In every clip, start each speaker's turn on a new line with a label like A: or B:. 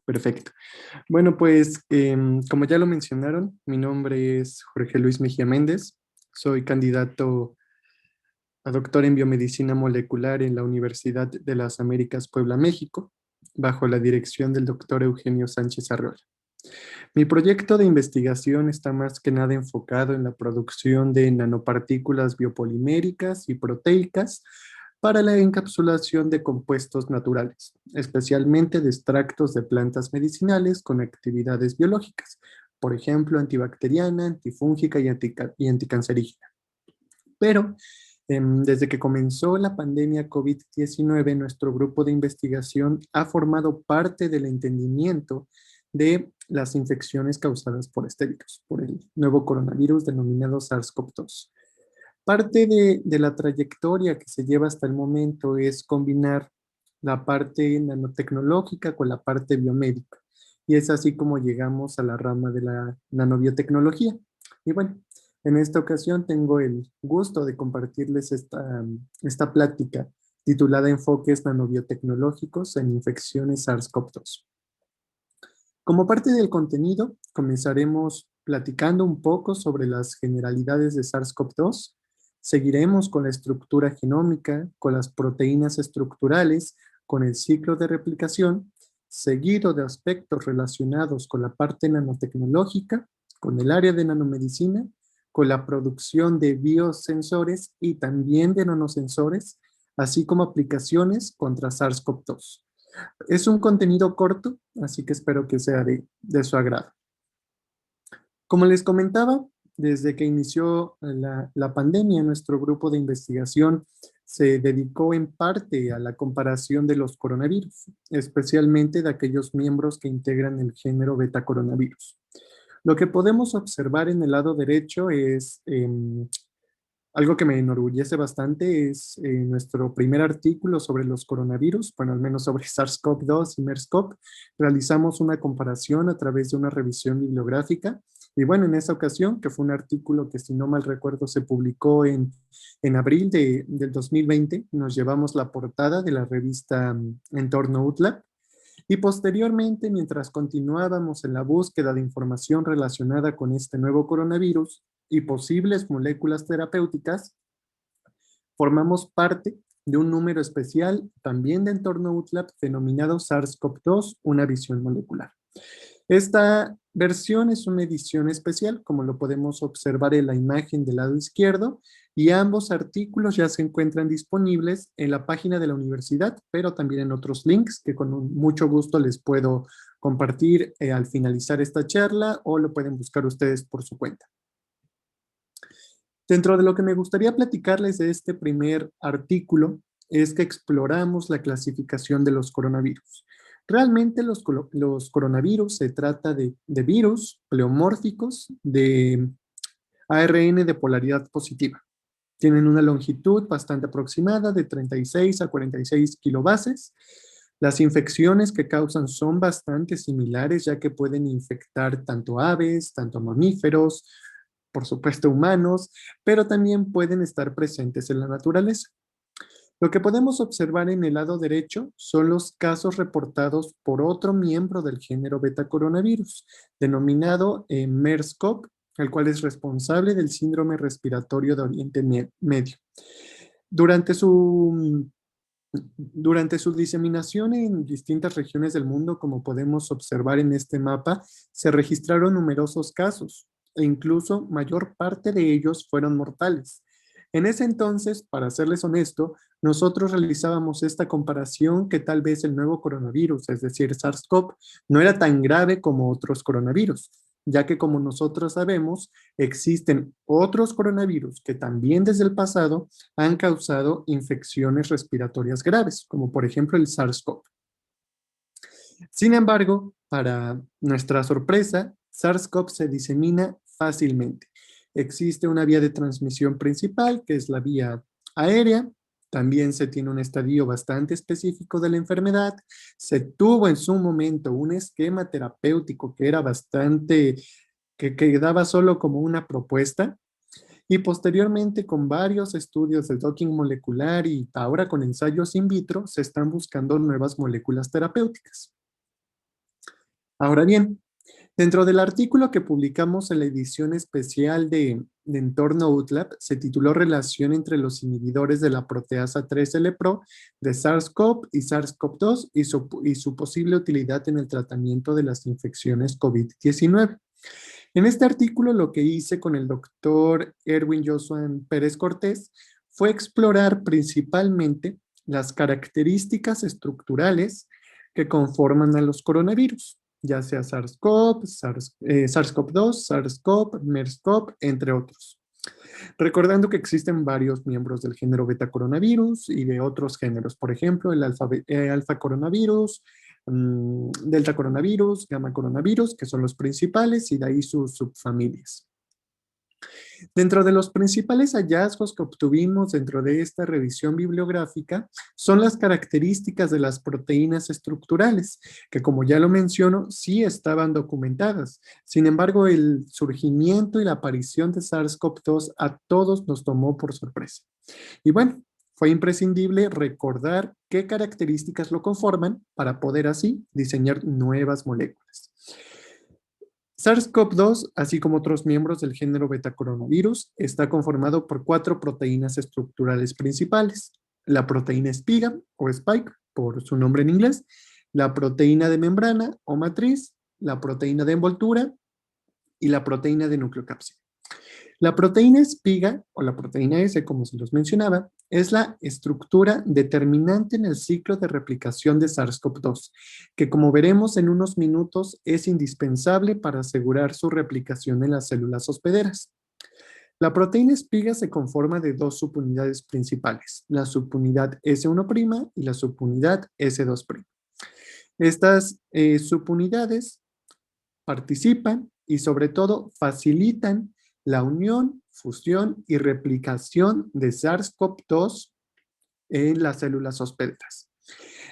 A: Perfecto. Bueno, pues como ya lo mencionaron, mi nombre es Jorge Luis Mejía Méndez. Soy candidato a doctor en biomedicina molecular en la Universidad de las Américas Puebla, México, bajo la dirección del doctor Eugenio Sánchez Arreola. Mi proyecto de investigación está más que nada enfocado en la producción de nanopartículas biopoliméricas y proteicas para la encapsulación de compuestos naturales, especialmente de extractos de plantas medicinales con actividades biológicas, por ejemplo, antibacteriana, antifúngica y anticancerígena. Pero desde que comenzó la pandemia COVID-19, nuestro grupo de investigación ha formado parte del entendimiento de las infecciones causadas por este virus, por el nuevo coronavirus denominado SARS-CoV-2. Parte de la trayectoria que se lleva hasta el momento es combinar la parte nanotecnológica con la parte biomédica. Y es así como llegamos a la rama de la nanobiotecnología. Y bueno, en esta ocasión tengo el gusto de compartirles esta plática titulada Enfoques nanobiotecnológicos en infecciones SARS-CoV-2. Como parte del contenido, comenzaremos platicando un poco sobre las generalidades de SARS-CoV-2. Seguiremos con la estructura genómica, con las proteínas estructurales, con el ciclo de replicación, seguido de aspectos relacionados con la parte nanotecnológica, con el área de nanomedicina, con la producción de biosensores y también de nanosensores, así como aplicaciones contra SARS-CoV-2. Es un contenido corto, así que espero que sea de su agrado. Como les comentaba, desde que inició la pandemia, nuestro grupo de investigación se dedicó en parte a la comparación de los coronavirus, especialmente de aquellos miembros que integran el género beta coronavirus. Lo que podemos observar en el lado derecho es algo que me enorgullece bastante es nuestro primer artículo sobre los coronavirus, bueno, al menos sobre SARS-CoV-2 y MERS-CoV. Realizamos una comparación a través de una revisión bibliográfica. Y bueno, en esa ocasión, que fue un artículo que si no mal recuerdo se publicó en abril del 2020, nos llevamos la portada de la revista Entorno UTLAB. Y posteriormente, mientras continuábamos en la búsqueda de información relacionada con este nuevo coronavirus y posibles moléculas terapéuticas, formamos parte de un número especial también de Entorno UTLAB denominado SARS-CoV-2, una visión molecular. Esta versión es una edición especial, como lo podemos observar en la imagen del lado izquierdo, y ambos artículos ya se encuentran disponibles en la página de la universidad, pero también en otros links que con mucho gusto les puedo compartir al finalizar esta charla o lo pueden buscar ustedes por su cuenta. Dentro de lo que me gustaría platicarles de este primer artículo es que exploramos la clasificación de los coronavirus. Realmente los coronavirus se trata de virus pleomórficos de ARN de polaridad positiva. Tienen una longitud bastante aproximada de 36 a 46 kilobases. Las infecciones que causan son bastante similares, ya que pueden infectar tanto aves, tanto mamíferos, por supuesto humanos, pero también pueden estar presentes en la naturaleza. Lo que podemos observar en el lado derecho son los casos reportados por otro miembro del género beta coronavirus, denominado MERS-CoV, el cual es responsable del síndrome respiratorio de Oriente Medio. Durante su diseminación en distintas regiones del mundo, como podemos observar en este mapa, se registraron numerosos casos e incluso mayor parte de ellos fueron mortales. En ese entonces, para serles honesto, nosotros realizábamos esta comparación que tal vez el nuevo coronavirus, es decir, SARS-CoV, no era tan grave como otros coronavirus, ya que como nosotros sabemos, existen otros coronavirus que también desde el pasado han causado infecciones respiratorias graves, como por ejemplo el SARS-CoV. Sin embargo, para nuestra sorpresa, SARS-CoV se disemina fácilmente. Existe una vía de transmisión principal, que es la vía aérea. También se tiene un estadio bastante específico de la enfermedad. Se tuvo en su momento un esquema terapéutico que era bastante, que quedaba solo como una propuesta. Y posteriormente, con varios estudios de docking molecular y ahora con ensayos in vitro, se están buscando nuevas moléculas terapéuticas. Ahora bien, dentro del artículo que publicamos en la edición especial de Entorno UTLAB, se tituló Relación entre los inhibidores de la proteasa 3L-Pro de SARS-CoV y SARS-CoV-2 y su posible utilidad en el tratamiento de las infecciones COVID-19. En este artículo lo que hice con el doctor Erwin Josuan Pérez Cortés fue explorar principalmente las características estructurales que conforman a los coronavirus, ya sea SARS-CoV, SARS-CoV-2, SARS-CoV, MERS-CoV, entre otros. Recordando que existen varios miembros del género beta coronavirus y de otros géneros, por ejemplo, el alfa coronavirus, delta coronavirus, gamma coronavirus, que son los principales, y de ahí sus subfamilias. Dentro de los principales hallazgos que obtuvimos dentro de esta revisión bibliográfica son las características de las proteínas estructurales, que como ya lo menciono, sí estaban documentadas. Sin embargo, el surgimiento y la aparición de SARS-CoV-2 a todos nos tomó por sorpresa. Y bueno, fue imprescindible recordar qué características lo conforman para poder así diseñar nuevas moléculas. SARS-CoV-2, así como otros miembros del género beta-coronavirus, está conformado por 4 proteínas estructurales principales. La proteína espiga o spike, por su nombre en inglés, la proteína de membrana o matriz, la proteína de envoltura y la proteína de nucleocápside. La proteína espiga, o la proteína S, como se los mencionaba, es la estructura determinante en el ciclo de replicación de SARS-CoV-2, que como veremos en unos minutos es indispensable para asegurar su replicación en las células hospederas. La proteína espiga se conforma de 2 subunidades principales, la subunidad S1' y la subunidad S2'. Estas subunidades participan y sobre todo facilitan la unión, fusión y replicación de SARS-CoV-2 en las células hospederas.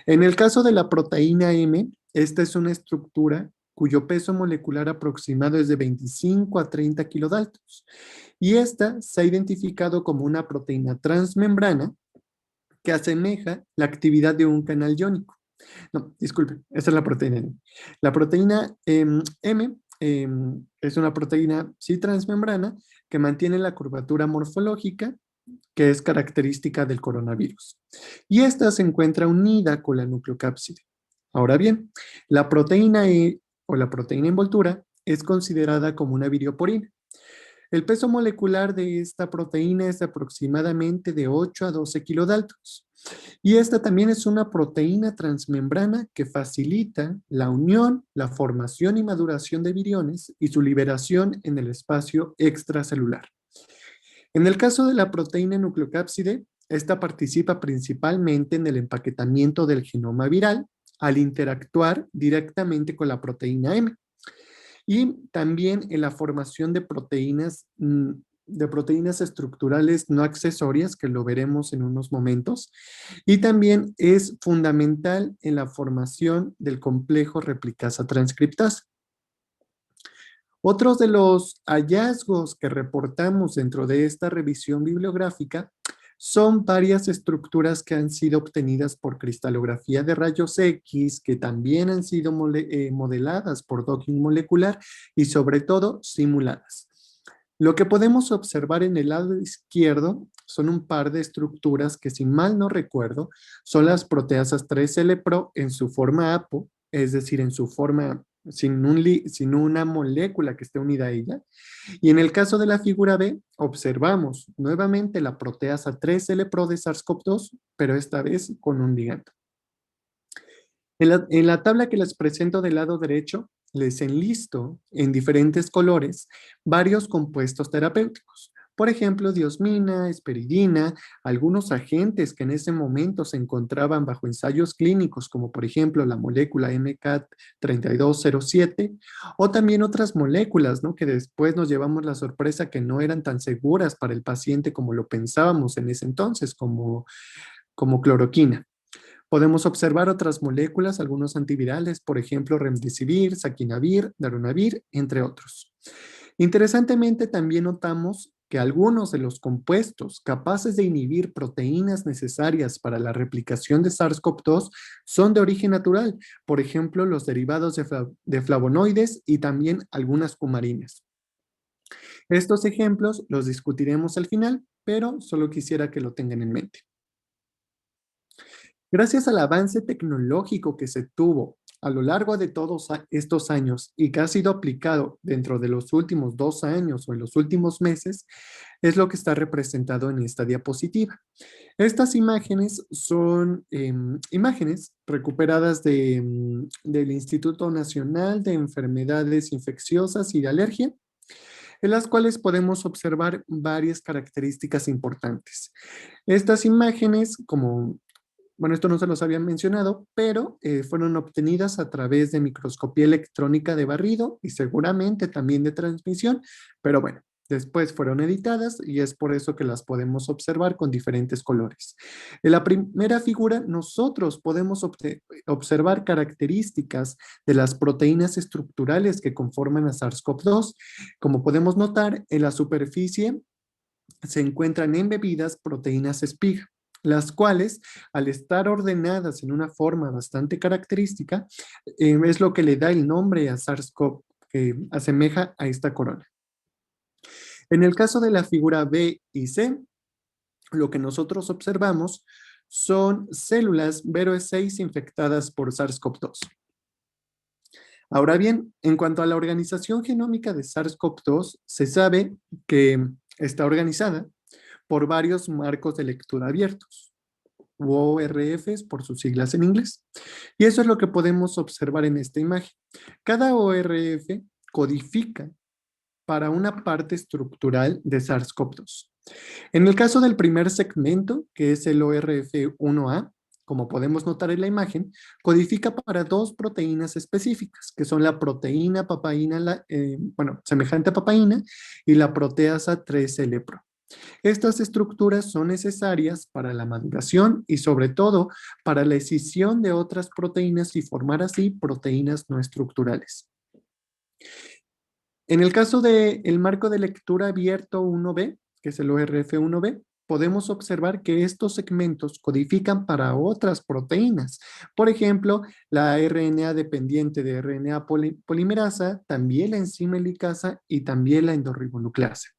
A: En el caso de la proteína M, esta es una estructura cuyo peso molecular aproximado es de 25 a 30 kilodaltons. Y esta se ha identificado como una proteína transmembrana que asemeja la actividad de un canal iónico. No, disculpen, esta es la proteína M. La proteína M es una proteína sí transmembrana que mantiene la curvatura morfológica que es característica del coronavirus. Y esta se encuentra unida con la nucleocápside. Ahora bien, la proteína E o la proteína envoltura es considerada como una virioporina. El peso molecular de esta proteína es aproximadamente de 8 a 12 kilodaltons. Y esta también es una proteína transmembrana que facilita la unión, la formación y maduración de viriones y su liberación en el espacio extracelular. En el caso de la proteína nucleocápside, esta participa principalmente en el empaquetamiento del genoma viral al interactuar directamente con la proteína M y también en la formación de proteínas estructurales no accesorias, que lo veremos en unos momentos, y también es fundamental en la formación del complejo replicasa transcriptasa. Otros de los hallazgos que reportamos dentro de esta revisión bibliográfica son varias estructuras que han sido obtenidas por cristalografía de rayos X, que también han sido modeladas por docking molecular y sobre todo simuladas. Lo que podemos observar en el lado izquierdo son un par de estructuras que, si mal no recuerdo, son las proteasas 3L-Pro en su forma APO, es decir, en su forma sin una molécula que esté unida a ella. Y en el caso de la figura B, observamos nuevamente la proteasa 3L-Pro de SARS-CoV-2, pero esta vez con un ligando. En la tabla que les presento del lado derecho, les enlisto en diferentes colores varios compuestos terapéuticos. Por ejemplo, diosmina, esperidina, algunos agentes que en ese momento se encontraban bajo ensayos clínicos, como por ejemplo la molécula MCAT3207, o también otras moléculas, ¿no?, que después nos llevamos la sorpresa que no eran tan seguras para el paciente como lo pensábamos en ese entonces, como cloroquina. Podemos observar otras moléculas, algunos antivirales, por ejemplo, remdesivir, saquinavir, darunavir, entre otros. Interesantemente, también notamos que algunos de los compuestos capaces de inhibir proteínas necesarias para la replicación de SARS-CoV-2 son de origen natural, por ejemplo, los derivados de flavonoides y también algunas cumarinas. Estos ejemplos los discutiremos al final, pero solo quisiera que lo tengan en mente. Gracias al avance tecnológico que se tuvo a lo largo de todos estos años y que ha sido aplicado dentro de los últimos 2 años o en los últimos meses, es lo que está representado en esta diapositiva. Estas imágenes son imágenes recuperadas del Instituto Nacional de Enfermedades Infecciosas y de Alergia, en las cuales podemos observar varias características importantes. Estas imágenes, bueno, esto no se los había mencionado, pero fueron obtenidas a través de microscopía electrónica de barrido y seguramente también de transmisión, pero bueno, después fueron editadas y es por eso que las podemos observar con diferentes colores. En la primera figura, nosotros podemos observar características de las proteínas estructurales que conforman a SARS-CoV-2. Como podemos notar, en la superficie se encuentran embebidas proteínas espiga, las cuales, al estar ordenadas en una forma bastante característica, es lo que le da el nombre a SARS-CoV, que asemeja a esta corona. En el caso de la figura B y C, lo que nosotros observamos son células VRO6 infectadas por SARS-CoV-2. Ahora bien, en cuanto a la organización genómica de SARS-CoV-2, se sabe que está organizada por varios marcos de lectura abiertos, u ORFs por sus siglas en inglés. Y eso es lo que podemos observar en esta imagen. Cada ORF codifica para una parte estructural de SARS-CoV-2. En el caso del primer segmento, que es el ORF1A, como podemos notar en la imagen, codifica para 2 proteínas específicas, que son la proteína papaína, semejante a papaína, y la proteasa 3L-Pro. Estas estructuras son necesarias para la maduración y sobre todo para la escisión de otras proteínas y formar así proteínas no estructurales. En el caso del marco de lectura abierto 1B, que es el ORF1B, podemos observar que estos segmentos codifican para otras proteínas. Por ejemplo, la RNA dependiente de RNA polimerasa, también la enzima helicasa y también la endorribonucleasa.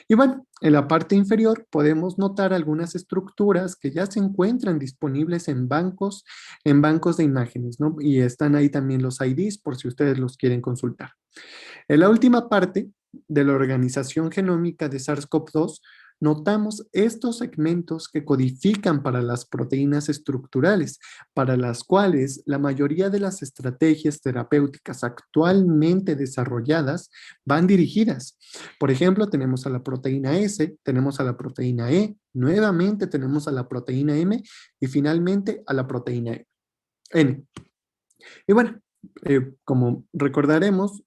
A: Y bueno, en la parte inferior podemos notar algunas estructuras que ya se encuentran disponibles en bancos de imágenes, ¿no? Y están ahí también los IDs por si ustedes los quieren consultar. En la última parte de la organización genómica de SARS-CoV-2, notamos estos segmentos que codifican para las proteínas estructurales, para las cuales la mayoría de las estrategias terapéuticas actualmente desarrolladas van dirigidas. Por ejemplo, tenemos a la proteína S, tenemos a la proteína E, nuevamente tenemos a la proteína M y finalmente a la proteína N. Y bueno, como recordaremos,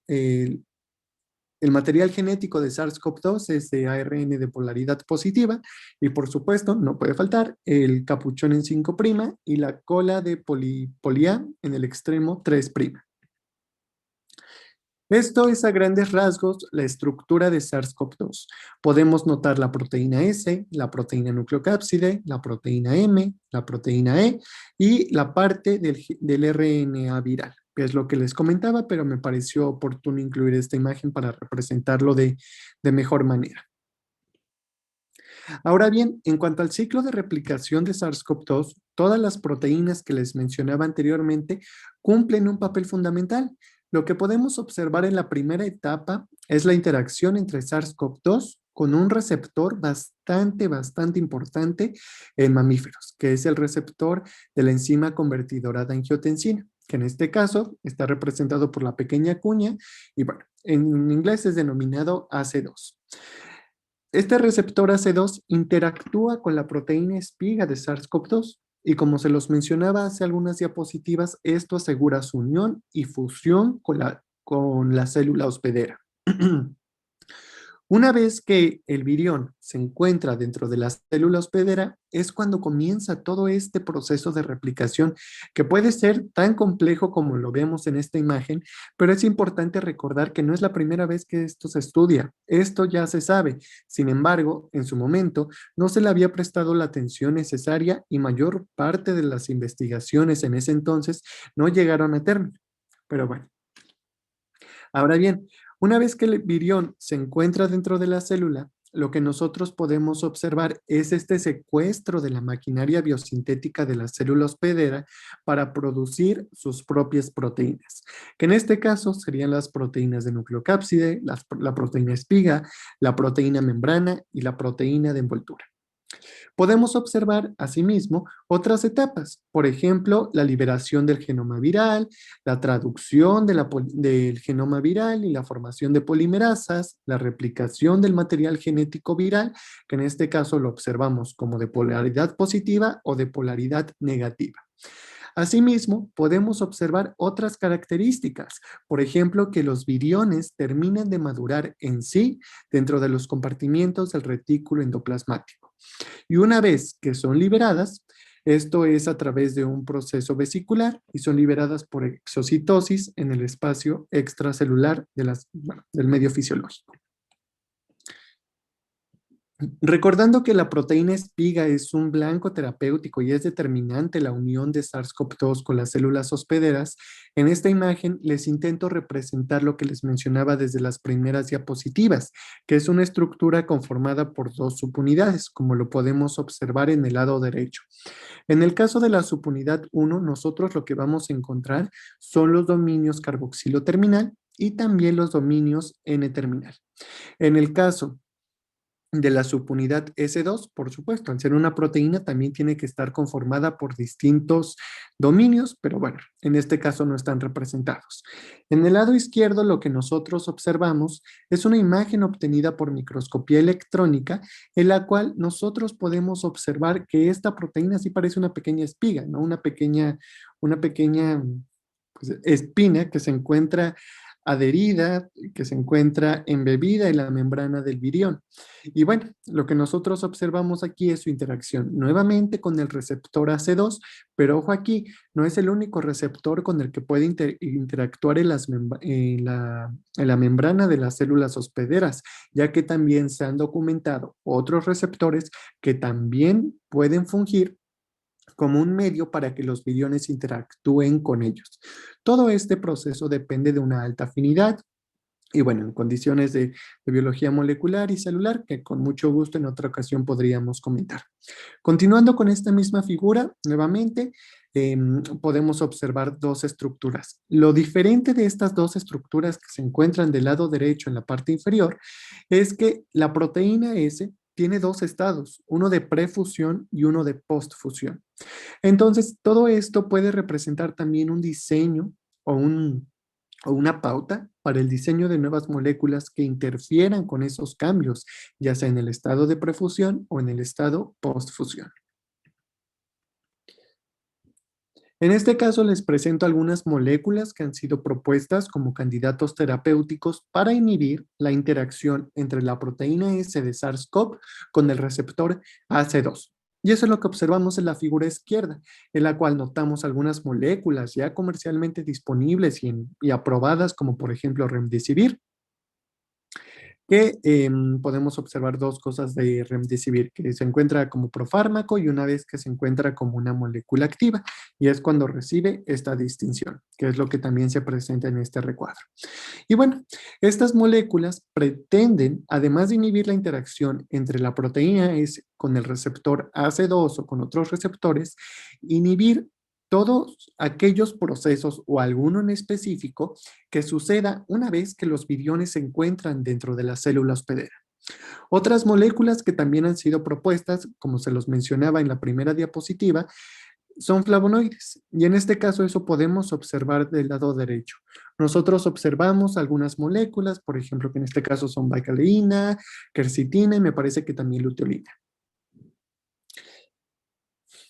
A: el material genético de SARS-CoV-2 es de ARN de polaridad positiva y por supuesto no puede faltar el capuchón en 5' y la cola de poli-A en el extremo 3'. Esto es a grandes rasgos la estructura de SARS-CoV-2. Podemos notar la proteína S, la proteína nucleocápside, la proteína M, la proteína E y la parte del RNA viral, que es lo que les comentaba, pero me pareció oportuno incluir esta imagen para representarlo de mejor manera. Ahora bien, en cuanto al ciclo de replicación de SARS-CoV-2, todas las proteínas que les mencionaba anteriormente cumplen un papel fundamental. Lo que podemos observar en la primera etapa es la interacción entre SARS-CoV-2 con un receptor bastante importante en mamíferos, que es el receptor de la enzima convertidora de angiotensina, que en este caso está representado por la pequeña cuña y bueno, en inglés es denominado AC2. Este receptor AC2 interactúa con la proteína espiga de SARS-CoV-2 y como se los mencionaba hace algunas diapositivas, esto asegura su unión y fusión con la célula hospedera. Una vez que el virión se encuentra dentro de la célula hospedera, es cuando comienza todo este proceso de replicación que puede ser tan complejo como lo vemos en esta imagen, pero es importante recordar que no es la primera vez que esto se estudia. Esto ya se sabe. Sin embargo, en su momento no se le había prestado la atención necesaria y mayor parte de las investigaciones en ese entonces no llegaron a término. Pero bueno. Ahora bien, una vez que el virión se encuentra dentro de la célula, lo que nosotros podemos observar es este secuestro de la maquinaria biosintética de la célula hospedera para producir sus propias proteínas, que en este caso serían las proteínas de nucleocápside, la proteína espiga, la proteína membrana y la proteína de envoltura. Podemos observar, asimismo, otras etapas, por ejemplo, la liberación del genoma viral, la traducción del genoma viral y la formación de polimerasas, la replicación del material genético viral, que en este caso lo observamos como de polaridad positiva o de polaridad negativa. Asimismo, podemos observar otras características, por ejemplo, que los viriones terminan de madurar en sí dentro de los compartimientos del retículo endoplasmático. Y una vez que son liberadas, esto es a través de un proceso vesicular y son liberadas por exocitosis en el espacio extracelular del medio fisiológico. Recordando que la proteína espiga es un blanco terapéutico y es determinante la unión de SARS-CoV-2 con las células hospederas, en esta imagen les intento representar lo que les mencionaba desde las primeras diapositivas, que es una estructura conformada por dos subunidades, como lo podemos observar en el lado derecho. En el caso de la subunidad 1, nosotros lo que vamos a encontrar son los dominios carboxilo terminal y también los dominios N-terminal. En el caso de la subunidad S2, por supuesto, al ser una proteína también tiene que estar conformada por distintos dominios, pero bueno, en este caso no están representados. En el lado izquierdo lo que nosotros observamos es una imagen obtenida por microscopía electrónica en la cual nosotros podemos observar que esta proteína sí parece una pequeña espiga, ¿no? Una pequeña pues, espina que se encuentra adherida, que se encuentra embebida en la membrana del virión. Y bueno, lo que nosotros observamos aquí es su interacción nuevamente con el receptor AC2, pero ojo aquí, no es el único receptor con el que puede interactuar en la membrana de las células hospederas, ya que también se han documentado otros receptores que también pueden fungir como un medio para que los viriones interactúen con ellos. Todo este proceso depende de una alta afinidad y bueno, en condiciones de biología molecular y celular que con mucho gusto en otra ocasión podríamos comentar. Continuando con esta misma figura, nuevamente podemos observar dos estructuras. Lo diferente de estas dos estructuras que se encuentran del lado derecho en la parte inferior es que la proteína S tiene dos estados, uno de prefusión y uno de postfusión. Entonces, todo esto puede representar también un diseño o una pauta para el diseño de nuevas moléculas que interfieran con esos cambios, ya sea en el estado de prefusión o en el estado postfusión. En este caso les presento algunas moléculas que han sido propuestas como candidatos terapéuticos para inhibir la interacción entre la proteína S de SARS-CoV con el receptor AC2. Y eso es lo que observamos en la figura izquierda, en la cual notamos algunas moléculas ya comercialmente disponibles y aprobadas, como por ejemplo Remdesivir, que podemos observar dos cosas de Remdesivir, que se encuentra como profármaco y una vez que se encuentra como una molécula activa, y es cuando recibe esta distinción, que es lo que también se presenta en este recuadro. Y bueno, estas moléculas pretenden, además de inhibir la interacción entre la proteína S con el receptor AC2 o con otros receptores, inhibir todos aquellos procesos o alguno en específico que suceda una vez que los viriones se encuentran dentro de la célula hospedera. Otras moléculas que también han sido propuestas, como se los mencionaba en la primera diapositiva, son flavonoides. Y en este caso eso podemos observar del lado derecho. Nosotros observamos algunas moléculas, por ejemplo, que en este caso son bacaleína, quercitina y me parece que también luteolina.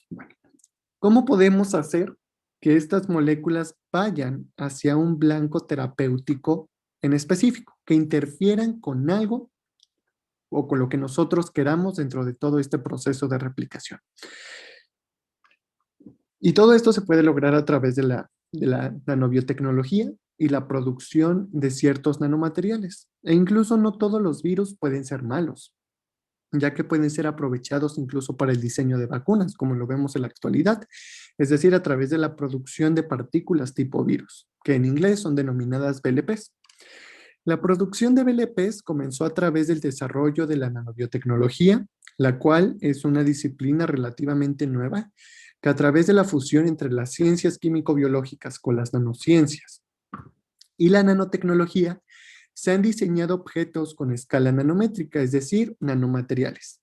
A: Bueno, ¿cómo podemos hacer que estas moléculas vayan hacia un blanco terapéutico en específico, que interfieran con algo o con lo que nosotros queramos dentro de todo este proceso de replicación. Y todo esto se puede lograr a través de la nanobiotecnología y la producción de ciertos nanomateriales. E incluso no todos los virus pueden ser malos, ya que pueden ser aprovechados incluso para el diseño de vacunas, como lo vemos en la actualidad, es decir, a través de la producción de partículas tipo virus, que en inglés son denominadas VLPs. La producción de VLPs comenzó a través del desarrollo de la nanobiotecnología, la cual es una disciplina relativamente nueva, que a través de la fusión entre las ciencias químico-biológicas con las nanociencias y la nanotecnología, se han diseñado objetos con escala nanométrica, es decir, nanomateriales.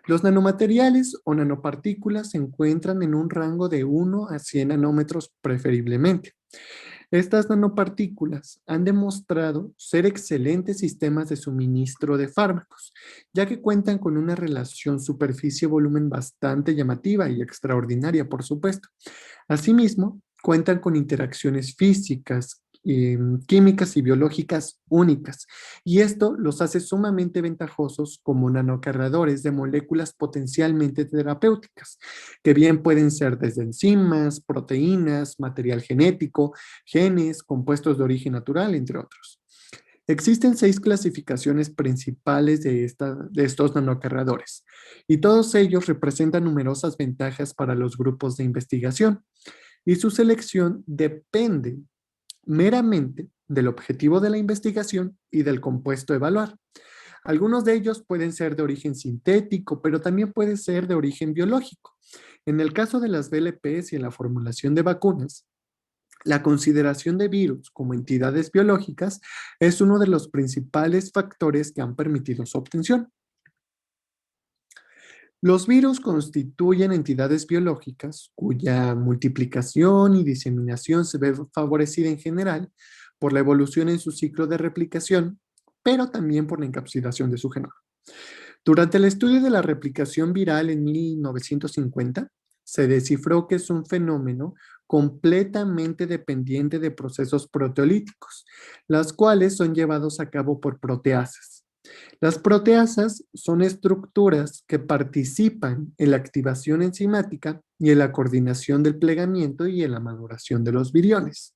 A: Los nanomateriales o nanopartículas se encuentran en un rango de 1 a 100 nanómetros preferiblemente. Estas nanopartículas han demostrado ser excelentes sistemas de suministro de fármacos, ya que cuentan con una relación superficie-volumen bastante llamativa y extraordinaria, por supuesto. Asimismo, cuentan con interacciones físicas, químicas y biológicas únicas, y esto los hace sumamente ventajosos como nanocargadores de moléculas potencialmente terapéuticas, que bien pueden ser desde enzimas, proteínas, material genético, genes, compuestos de origen natural, entre otros. Existen 6 clasificaciones principales de estos nanocargadores, y todos ellos representan numerosas ventajas para los grupos de investigación, y su selección depende meramente del objetivo de la investigación y del compuesto a evaluar. Algunos de ellos pueden ser de origen sintético, pero también pueden ser de origen biológico. En el caso de las VLPs y en la formulación de vacunas, la consideración de virus como entidades biológicas es uno de los principales factores que han permitido su obtención. Los virus constituyen entidades biológicas cuya multiplicación y diseminación se ve favorecida en general por la evolución en su ciclo de replicación, pero también por la encapsulación de su genoma. Durante el estudio de la replicación viral en 1950, se descifró que es un fenómeno completamente dependiente de procesos proteolíticos, las cuales son llevados a cabo por proteasas. Las proteasas son estructuras que participan en la activación enzimática y en la coordinación del plegamiento y en la maduración de los viriones.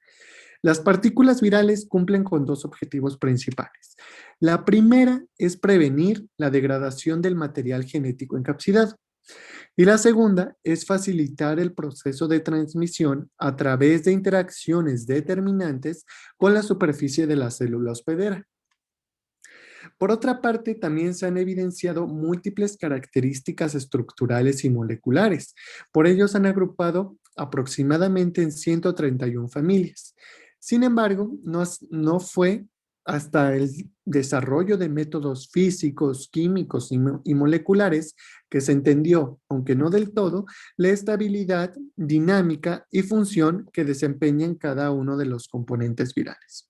A: Las partículas virales cumplen con 2 objetivos principales. La primera es prevenir la degradación del material genético encapsulado. Y la segunda es facilitar el proceso de transmisión a través de interacciones determinantes con la superficie de la célula hospedera. Por otra parte, también se han evidenciado múltiples características estructurales y moleculares. Por ello, se han agrupado aproximadamente en 131 familias. Sin embargo, no fue hasta el desarrollo de métodos físicos, químicos y moleculares que se entendió, aunque no del todo, la estabilidad, dinámica y función que desempeñan cada uno de los componentes virales.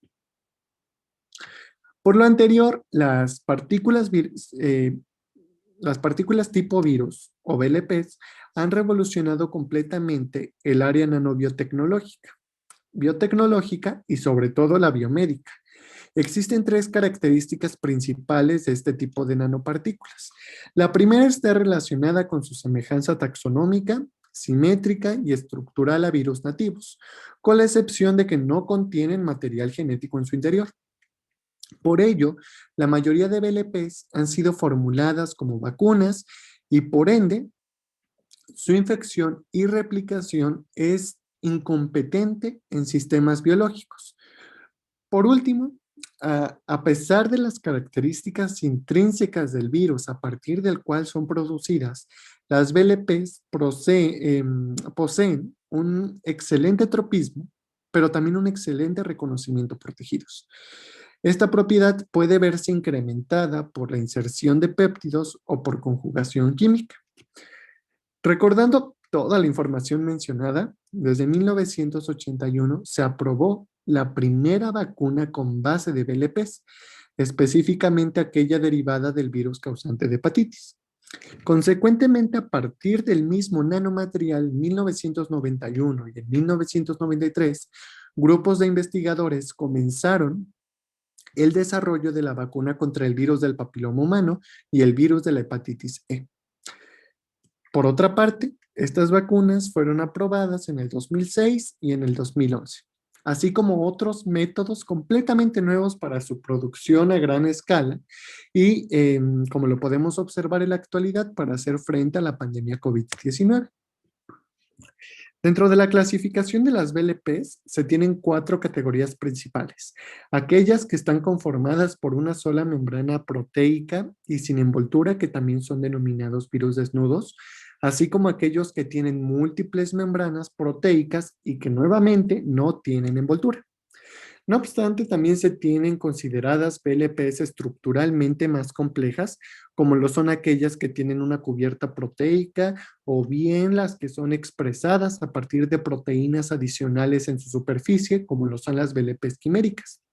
A: Por lo anterior, las partículas tipo virus o VLPs han revolucionado completamente el área biotecnológica y sobre todo la biomédica. Existen 3 características principales de este tipo de nanopartículas. La primera está relacionada con su semejanza taxonómica, simétrica y estructural a virus nativos, con la excepción de que no contienen material genético en su interior. Por ello, la mayoría de VLPs han sido formuladas como vacunas y por ende, su infección y replicación es incompetente en sistemas biológicos. Por último, a pesar de las características intrínsecas del virus a partir del cual son producidas, las VLPs poseen un excelente tropismo, pero también un excelente reconocimiento protegidos. Esta propiedad puede verse incrementada por la inserción de péptidos o por conjugación química. Recordando toda la información mencionada, desde 1981 se aprobó la primera vacuna con base de VLPs, específicamente aquella derivada del virus causante de hepatitis. Consecuentemente, a partir del mismo nanomaterial 1991 y en 1993, grupos de investigadores comenzaron el desarrollo de la vacuna contra el virus del papiloma humano y el virus de la hepatitis E. Por otra parte, estas vacunas fueron aprobadas en el 2006 y en el 2011, así como otros métodos completamente nuevos para su producción a gran escala y, como lo podemos observar en la actualidad, para hacer frente a la pandemia COVID-19. Dentro de la clasificación de las BLPs se tienen 4 categorías principales. Aquellas que están conformadas por una sola membrana proteica y sin envoltura, que también son denominados virus desnudos, así como aquellos que tienen múltiples membranas proteicas y que nuevamente no tienen envoltura. No obstante, también se tienen consideradas PLPs estructuralmente más complejas, como lo son aquellas que tienen una cubierta proteica o bien las que son expresadas a partir de proteínas adicionales en su superficie, como lo son las BLPs quiméricas.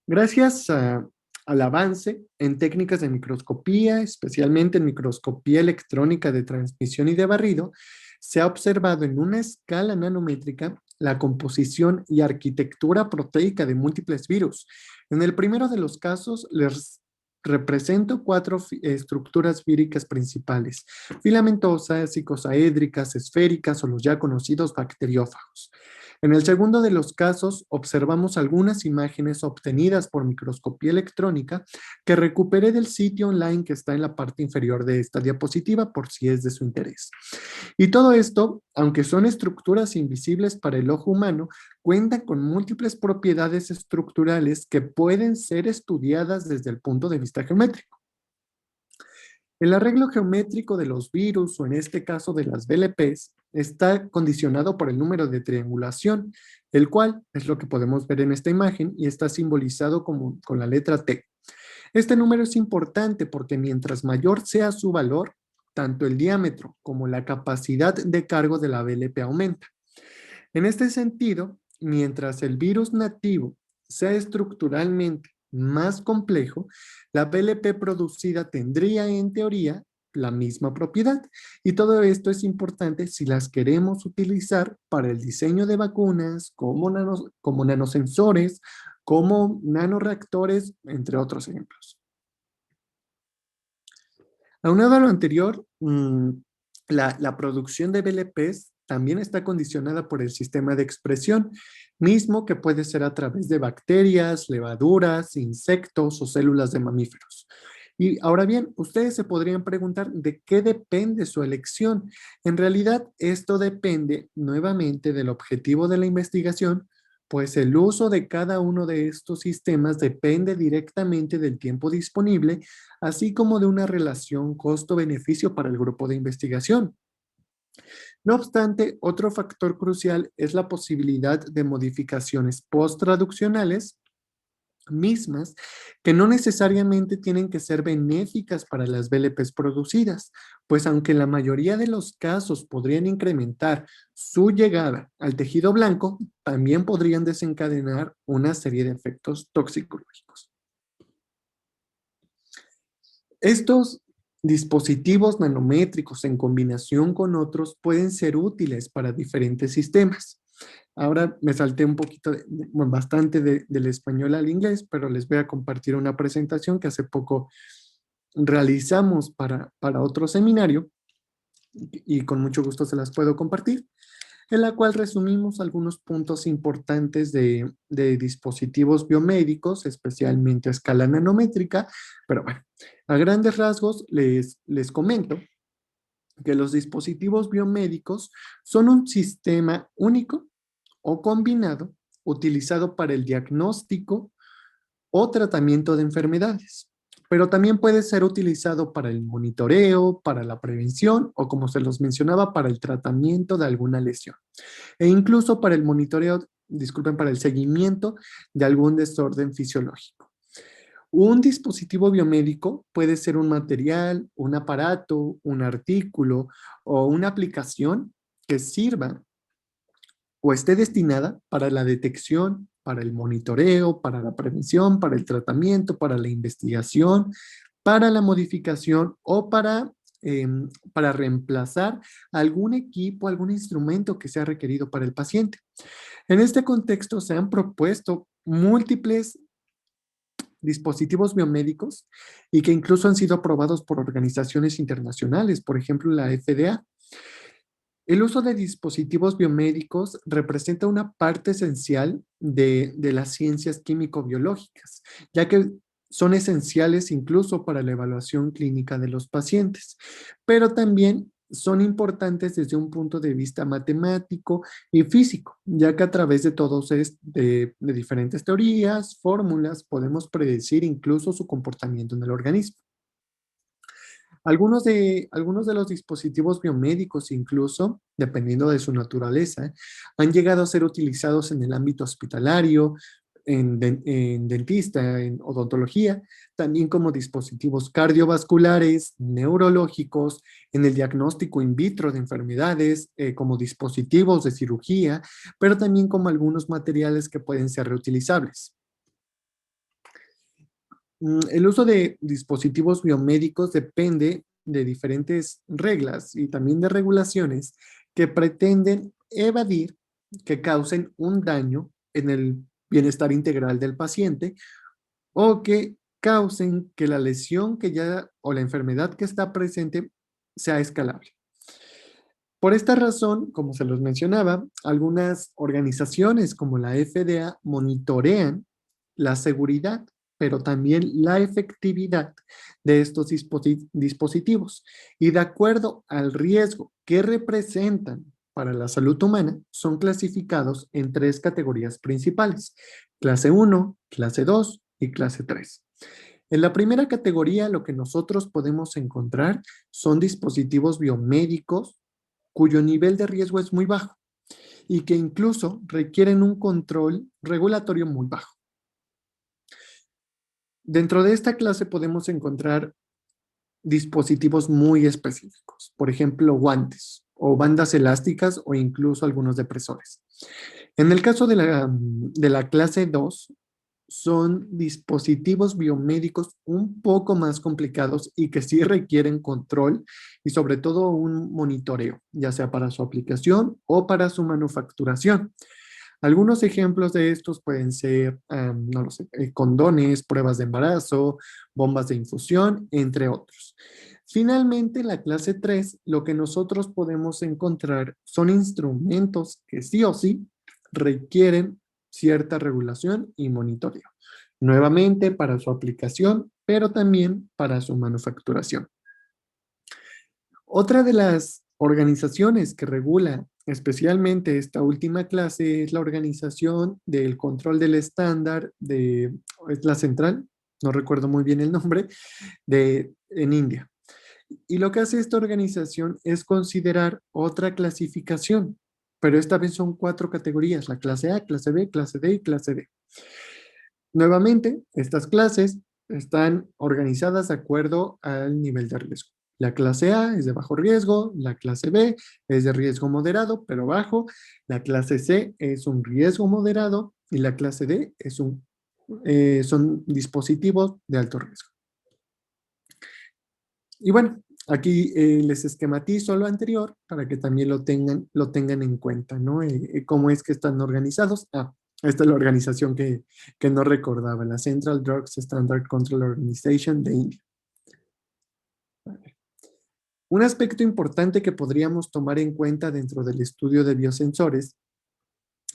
A: Gracias al avance en técnicas de microscopía, especialmente en microscopía electrónica de transmisión y de barrido, se ha observado en una escala nanométrica la composición y arquitectura proteica de múltiples virus. En el primero de los casos, les represento 4 estructuras víricas principales: filamentosas, icosaédricas, esféricas o los ya conocidos bacteriófagos. En el segundo de los casos, observamos algunas imágenes obtenidas por microscopía electrónica que recuperé del sitio online que está en la parte inferior de esta diapositiva por si es de su interés. Y todo esto, aunque son estructuras invisibles para el ojo humano, cuentan con múltiples propiedades estructurales que pueden ser estudiadas desde el punto de vista geométrico. El arreglo geométrico de los virus, o en este caso de las BLPs, está condicionado por el número de triangulación, el cual es lo que podemos ver en esta imagen y está simbolizado con la letra T. Este número es importante porque mientras mayor sea su valor, tanto el diámetro como la capacidad de cargo de la BLP aumenta. En este sentido, mientras el virus nativo sea estructuralmente más complejo, la PLP producida tendría en teoría la misma propiedad. Y todo esto es importante si las queremos utilizar para el diseño de vacunas, como nanosensores, como nanoreactores, entre otros ejemplos. Aunado a lo anterior, la producción de BLPs también está condicionada por el sistema de expresión, mismo que puede ser a través de bacterias, levaduras, insectos o células de mamíferos. Y ahora bien, ustedes se podrían preguntar de qué depende su elección. En realidad, esto depende nuevamente del objetivo de la investigación, pues el uso de cada uno de estos sistemas depende directamente del tiempo disponible, así como de una relación costo-beneficio para el grupo de investigación. No obstante, otro factor crucial es la posibilidad de modificaciones post-traduccionales mismas que no necesariamente tienen que ser benéficas para las BLPs producidas, pues aunque en la mayoría de los casos podrían incrementar su llegada al tejido blanco, también podrían desencadenar una serie de efectos toxicológicos. Estos dispositivos nanométricos en combinación con otros pueden ser útiles para diferentes sistemas. Ahora me salté un poquito, bueno, bastante del español al inglés, pero les voy a compartir una presentación que hace poco realizamos para otro seminario y con mucho gusto se las puedo compartir, en la cual resumimos algunos puntos importantes de dispositivos biomédicos, especialmente a escala nanométrica, pero bueno, a grandes rasgos les comento que los dispositivos biomédicos son un sistema único o combinado utilizado para el diagnóstico o tratamiento de enfermedades, pero también puede ser utilizado para el monitoreo, para la prevención o, como se los mencionaba, para el tratamiento de alguna lesión e incluso para el monitoreo, disculpen, para el seguimiento de algún desorden fisiológico. Un dispositivo biomédico puede ser un material, un aparato, un artículo o una aplicación que sirva o esté destinada para la detección, para el monitoreo, para la prevención, para el tratamiento, para la investigación, para la modificación o para para reemplazar algún equipo, algún instrumento que sea requerido para el paciente. En este contexto se han propuesto múltiples dispositivos biomédicos y que incluso han sido aprobados por organizaciones internacionales, por ejemplo la FDA. El uso de dispositivos biomédicos representa una parte esencial de las ciencias químico-biológicas, ya que son esenciales incluso para la evaluación clínica de los pacientes, pero también son importantes desde un punto de vista matemático y físico, ya que a través de todos de diferentes teorías, fórmulas, podemos predecir incluso su comportamiento en el organismo. Algunos de los dispositivos biomédicos, incluso, dependiendo de su naturaleza, han llegado a ser utilizados en el ámbito hospitalario, en dentista, en odontología, también como dispositivos cardiovasculares, neurológicos, en el diagnóstico in vitro de enfermedades, como dispositivos de cirugía, pero también como algunos materiales que pueden ser reutilizables. El uso de dispositivos biomédicos depende de diferentes reglas y también de regulaciones que pretenden evadir que causen un daño en el bienestar integral del paciente o que causen que la lesión que ya o la enfermedad que está presente sea escalable. Por esta razón, como se los mencionaba, algunas organizaciones como la FDA monitorean la seguridad, pero también la efectividad de estos dispositivos. Y de acuerdo al riesgo que representan para la salud humana, son clasificados en tres categorías principales: clase 1, clase 2 y clase 3. En la primera categoría, lo que nosotros podemos encontrar son dispositivos biomédicos cuyo nivel de riesgo es muy bajo y que incluso requieren un control regulatorio muy bajo. Dentro de esta clase podemos encontrar dispositivos muy específicos, por ejemplo, guantes o bandas elásticas o incluso algunos depresores. En el caso de la clase 2, son dispositivos biomédicos un poco más complicados y que sí requieren control y sobre todo un monitoreo, ya sea para su aplicación o para su manufacturación. Algunos ejemplos de estos pueden ser, no lo sé, condones, pruebas de embarazo, bombas de infusión, entre otros. Finalmente, la clase 3, lo que nosotros podemos encontrar son instrumentos que sí o sí requieren cierta regulación y monitoreo. Nuevamente para su aplicación, pero también para su manufacturación. Otra de las organizaciones que regula especialmente esta última clase es la Organización del Control del Estándar es la central, no recuerdo muy bien el nombre, en India. Y lo que hace esta organización es considerar otra clasificación, pero esta vez son 4 categorías: la clase A, clase B, clase D y clase D. Nuevamente, estas clases están organizadas de acuerdo al nivel de riesgo. La clase A es de bajo riesgo, la clase B es de riesgo moderado, pero bajo, la clase C es un riesgo moderado y la clase D son dispositivos de alto riesgo. Y bueno, aquí les esquematizo lo anterior para que también lo tengan en cuenta, ¿no? ¿Cómo es que están organizados? Esta es la organización que no recordaba, la Central Drugs Standard Control Organization de India. Un aspecto importante que podríamos tomar en cuenta dentro del estudio de biosensores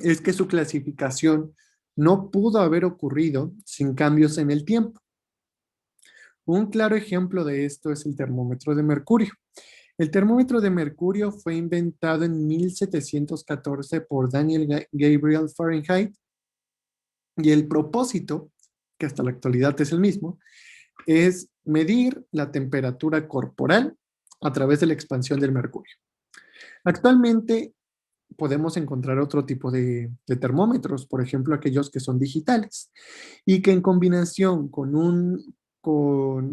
A: es que su clasificación no pudo haber ocurrido sin cambios en el tiempo. Un claro ejemplo de esto es el termómetro de mercurio. El termómetro de mercurio fue inventado en 1714 por Daniel Gabriel Fahrenheit y el propósito, que hasta la actualidad es el mismo, es medir la temperatura corporal a través de la expansión del mercurio. Actualmente podemos encontrar otro tipo de termómetros, por ejemplo, aquellos que son digitales y que en combinación con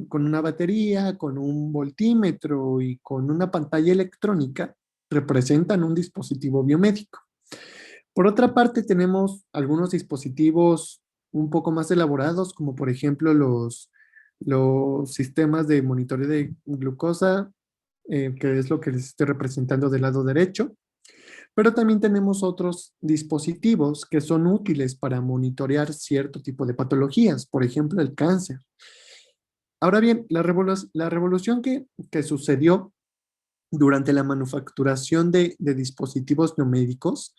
A: una batería, con un voltímetro y con una pantalla electrónica representan un dispositivo biomédico. Por otra parte, tenemos algunos dispositivos un poco más elaborados, como por ejemplo los sistemas de monitoreo de glucosa que es lo que les estoy representando del lado derecho. Pero también tenemos otros dispositivos que son útiles para monitorear cierto tipo de patologías, por ejemplo, el cáncer. Ahora bien, la revolución que sucedió durante la manufacturación de dispositivos biomédicos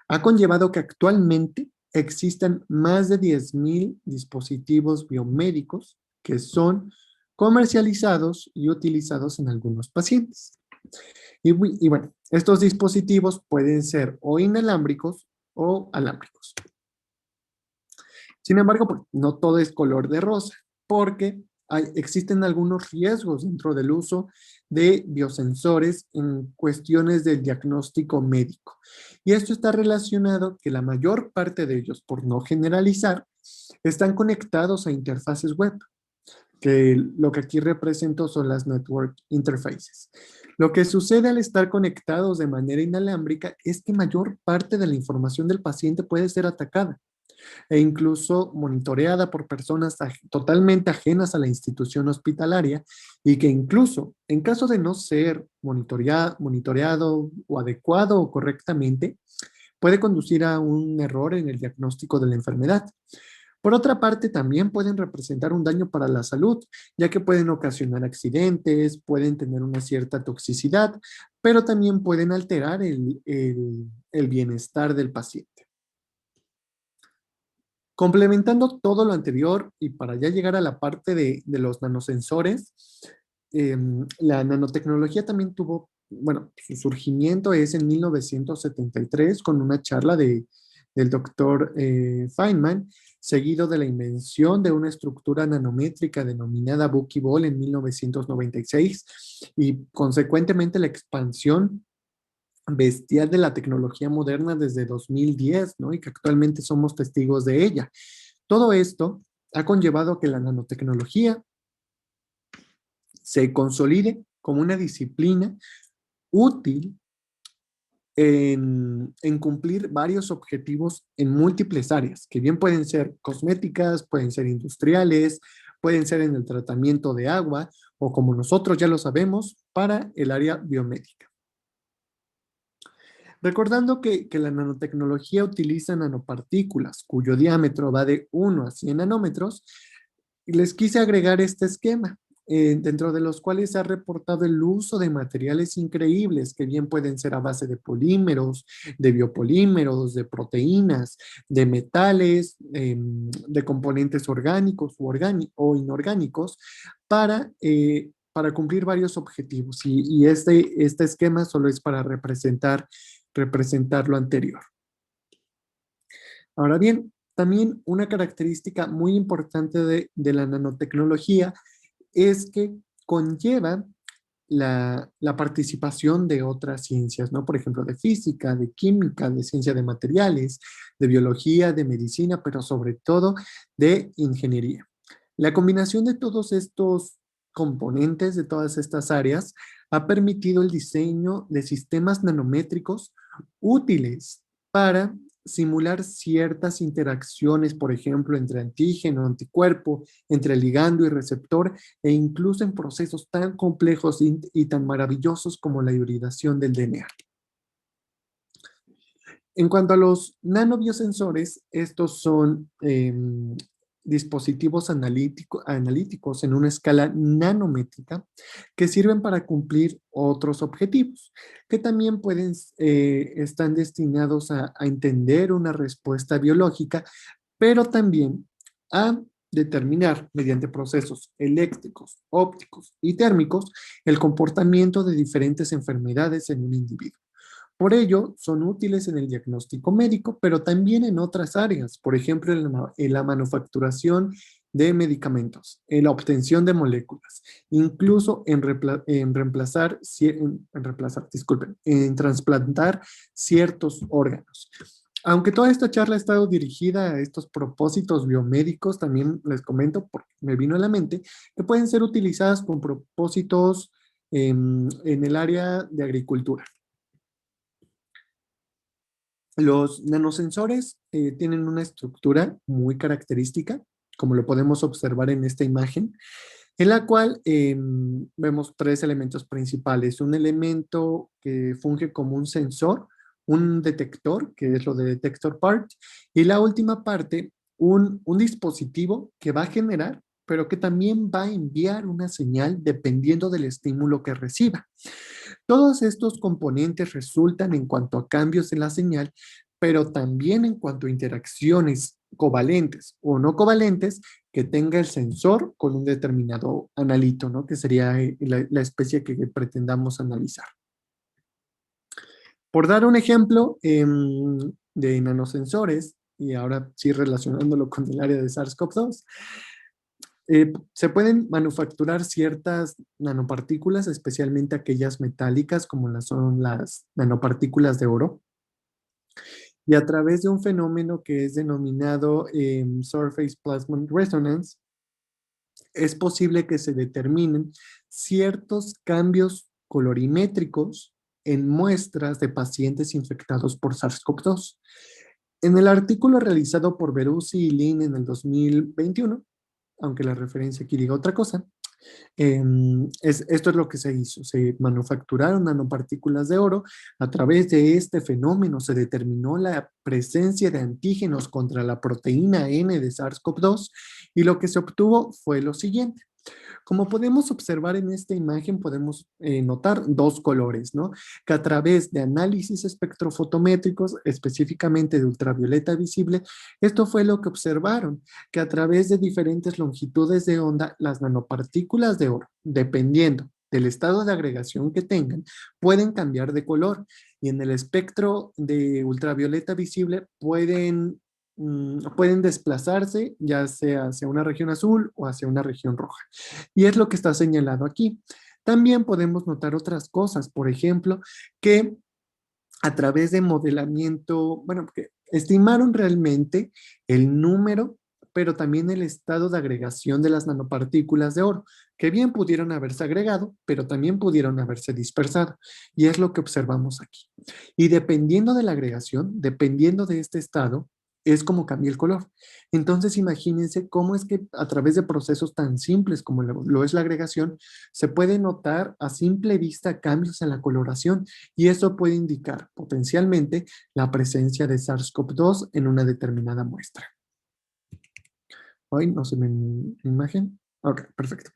A: ha conllevado que actualmente existan más de 10.000 dispositivos biomédicos que son comercializados y utilizados en algunos pacientes. Y bueno, estos dispositivos pueden ser o inalámbricos o alámbricos. Sin embargo, pues, no todo es color de rosa, porque existen algunos riesgos dentro del uso de biosensores en cuestiones del diagnóstico médico. Y esto está relacionado que la mayor parte de ellos, por no generalizar, están conectados a interfaces web, que lo que aquí represento son las network interfaces. Lo que sucede al estar conectados de manera inalámbrica es que mayor parte de la información del paciente puede ser atacada e incluso monitoreada por personas totalmente ajenas a la institución hospitalaria y que incluso en caso de no ser monitoreado o adecuado o correctamente, puede conducir a un error en el diagnóstico de la enfermedad. Por otra parte, también pueden representar un daño para la salud, ya que pueden ocasionar accidentes, pueden tener una cierta toxicidad, pero también pueden alterar el bienestar del paciente. Complementando todo lo anterior y para ya llegar a la parte de los nanosensores, la nanotecnología también tuvo, bueno, su surgimiento es en 1973 con una charla del doctor Feynman, seguido de la invención de una estructura nanométrica denominada Buckyball en 1996 y consecuentemente la expansión bestial de la tecnología moderna desde 2010, ¿no? Y que actualmente somos testigos de ella. Todo esto ha conllevado a que la nanotecnología se consolide como una disciplina útil en cumplir varios objetivos en múltiples áreas, que bien pueden ser cosméticas, pueden ser industriales, pueden ser en el tratamiento de agua o como nosotros ya lo sabemos, para el área biomédica. Recordando que la nanotecnología utiliza nanopartículas cuyo diámetro va de 1 a 100 nanómetros, les quise agregar este esquema, dentro de los cuales se ha reportado el uso de materiales increíbles que bien pueden ser a base de polímeros, de biopolímeros, de proteínas, de metales, de componentes orgánicos o inorgánicos para cumplir varios objetivos. Y este esquema solo es para representar lo anterior. Ahora bien, también una característica muy importante de la nanotecnología es que conlleva la participación de otras ciencias, ¿no? Por ejemplo, de física, de química, de ciencia de materiales, de biología, de medicina, pero sobre todo de ingeniería. La combinación de todos estos componentes, de todas estas áreas, ha permitido el diseño de sistemas nanométricos útiles para simular ciertas interacciones, por ejemplo, entre antígeno, anticuerpo, entre ligando y receptor, e incluso en procesos tan complejos y tan maravillosos como la hibridación del DNA. En cuanto a los nanobiosensores, estos son dispositivos analíticos en una escala nanométrica que sirven para cumplir otros objetivos, que también están destinados a entender una respuesta biológica, pero también a determinar mediante procesos eléctricos, ópticos y térmicos el comportamiento de diferentes enfermedades en un individuo. Por ello, son útiles en el diagnóstico médico, pero también en otras áreas, por ejemplo, en la manufacturación de medicamentos, en la obtención de moléculas, incluso en trasplantar ciertos órganos. Aunque toda esta charla ha estado dirigida a estos propósitos biomédicos, también les comento, porque me vino a la mente, que pueden ser utilizadas con propósitos en el área de agricultura. Los nanosensores tienen una estructura muy característica, como lo podemos observar en esta imagen. en la cual vemos tres elementos principales. Un elemento que funge como un sensor, un detector, que es lo de detector part, y la última parte, un dispositivo que va a generar, pero que también va a enviar una señal dependiendo del estímulo que reciba. Todos estos componentes resultan en cuanto a cambios en la señal, pero también en cuanto a interacciones covalentes o no covalentes que tenga el sensor con un determinado analito, ¿no? Que sería la especie que pretendamos analizar. Por dar un ejemplo de nanosensores, y ahora sí relacionándolo con el área de SARS-CoV-2, se pueden manufacturar ciertas nanopartículas, especialmente aquellas metálicas, como son las nanopartículas de oro, y a través de un fenómeno que es denominado Surface Plasmon Resonance, es posible que se determinen ciertos cambios colorimétricos en muestras de pacientes infectados por SARS-CoV-2. En el artículo realizado por Beruzzi y Lin en el 2021, aunque la referencia aquí diga otra cosa, esto es lo que se hizo. Se manufacturaron nanopartículas de oro. A través de este fenómeno se determinó la presencia de antígenos contra la proteína N de SARS-CoV-2 y lo que se obtuvo fue lo siguiente. Como podemos observar en esta imagen, podemos notar dos colores, ¿no? Que a través de análisis espectrofotométricos, específicamente de ultravioleta visible, esto fue lo que observaron, que a través de diferentes longitudes de onda, las nanopartículas de oro, dependiendo del estado de agregación que tengan, pueden cambiar de color. Y en el espectro de ultravioleta visible pueden desplazarse ya sea hacia una región azul o hacia una región roja. Y es lo que está señalado aquí. También podemos notar otras cosas, por ejemplo, que a través de modelamiento, bueno, que estimaron realmente el número, pero también el estado de agregación de las nanopartículas de oro, que bien pudieron haberse agregado, pero también pudieron haberse dispersado. Y es lo que observamos aquí. Y dependiendo de la agregación, dependiendo de este estado, es como cambia el color. Entonces imagínense cómo es que a través de procesos tan simples como lo es la agregación, se puede notar a simple vista cambios en la coloración y eso puede indicar potencialmente la presencia de SARS-CoV-2 en una determinada muestra. Hoy no se ve mi imagen. Ok, perfecto.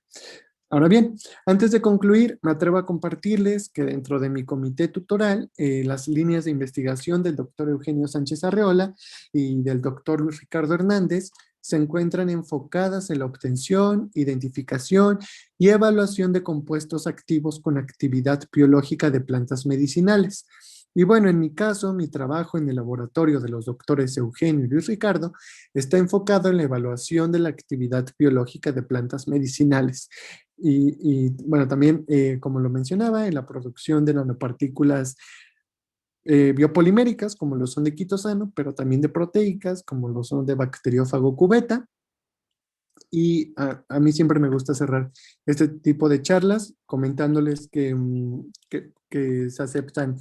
A: Ahora bien, antes de concluir, me atrevo a compartirles que dentro de mi comité tutoral, las líneas de investigación del doctor Eugenio Sánchez Arreola y del doctor Luis Ricardo Hernández se encuentran enfocadas en la obtención, identificación y evaluación de compuestos activos con actividad biológica de plantas medicinales. Y bueno, en mi caso, mi trabajo en el laboratorio de los doctores Eugenio y Luis Ricardo está enfocado en la evaluación de la actividad biológica de plantas medicinales. Bueno, también, como lo mencionaba, en la producción de nanopartículas biopoliméricas, como lo son de quitosano, pero también de proteicas, como lo son de bacteriófago cubeta. Y a mí siempre me gusta cerrar este tipo de charlas comentándoles que se aceptan,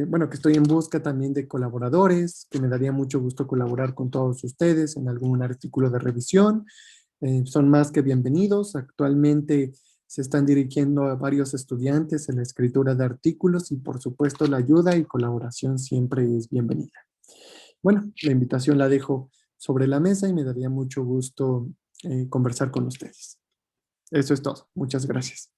A: bueno, que estoy en busca también de colaboradores, que me daría mucho gusto colaborar con todos ustedes en algún artículo de revisión. Son más que bienvenidos. Actualmente se están dirigiendo a varios estudiantes en la escritura de artículos y por supuesto la ayuda y colaboración siempre es bienvenida. Bueno, la invitación la dejo sobre la mesa y me daría mucho gusto conversar con ustedes. Eso es todo. Muchas gracias.